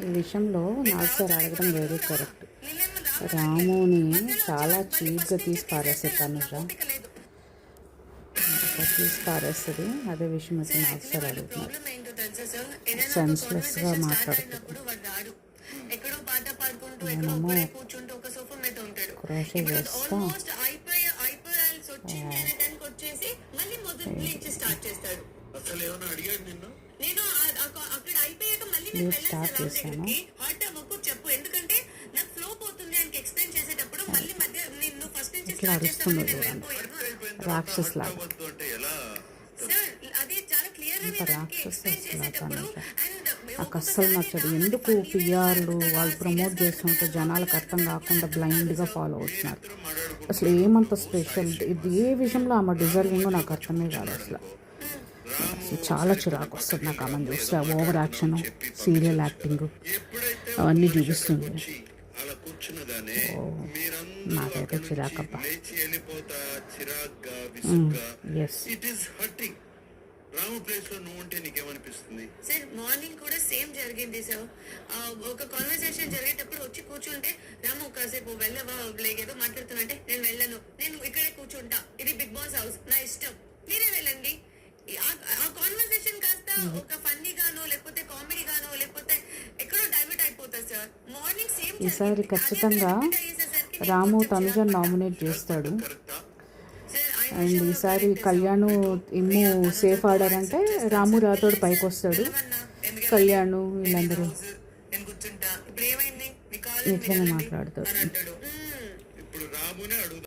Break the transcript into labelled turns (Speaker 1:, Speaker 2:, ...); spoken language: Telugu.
Speaker 1: ఈ విషయంలో నాగ్ సార్ అడగడం వెరీ కరెక్ట్. రాముని చాలా చీప్గా తీసి పారేస్తారు తనుజ, తీసి పారేస్తుంది. అదే విషయం అయితే నాగ్ సార్ అడుగుతున్నారు. సెన్స్లెస్గా మాట్లాడుతుంది. నేనేమో క్రోషే చేస్తా నేను స్టార్ట్ చేశాను. ఇట్లా అరుస్తుంది చూడండి, రాక్షస్ లాగా. ఇంత రాక్షస్ లాగా నాకు అస్సలు నచ్చదు. ఎందుకు పిఆర్లు వాళ్ళు ప్రమోట్ చేస్తుంటే జనాలకు అర్థం కాకుండా బ్లైండ్గా ఫాలో అవుతున్నారు. అసలు ఏమంత స్పెషల్, ఇది ఏ విషయంలో ఆమె డిజర్వింగో నాకు అర్థమే కాదు. అసలు చాలా చిరాకు వస్తుంది నాకు ఆమెను చూస్తే. ఓవర్ యాక్షన్, సీరియల్ యాక్టింగ్ అవన్నీ చూపిస్తుంది. నాకైతే చిరాకబ్బా. ఎస్,
Speaker 2: రాము ప్లేస్ లో నువ్వు ఉంటే నీకేమనిపిస్తుంది? సార్ మార్నింగ్ కూడా సేమ్ జరిగింది సార్. ఒక కాన్వర్సేషన్ జరిగేటప్పుడు వచ్చి కూర్చుంటే రాము కాసేపు వెళ్ళవా, ఏదో మాట్లాడుతున్నా అంటే నేను వెళ్ళను, నేను ఇక్కడే కూర్చుంటా, ఇది బిగ్ బాస్ హౌస్, నా ఇష్టం, మీరే వెళ్ళండి. ఆ కాన్వర్సేషన్ కాస్త ఒక ఫన్నీ గానో లేకపోతే కామెడీ గానో లేకపోతే ఎక్కడో డైవర్ట్ అయిపోతుంది సార్. Morning same.
Speaker 1: ఈసారి ఖచ్చితంగా రాము తనుజను నామినేట్ చేస్తాడు. అండ్ ఈసారి కళ్యాణ్ ఇమ్ము సేఫ్ ఆడారంటే రాము రాథోడ్ పైకి వస్తాడు. కళ్యాణ్ వీళ్ళందరూ ఇట్లనే మాట్లాడతారు.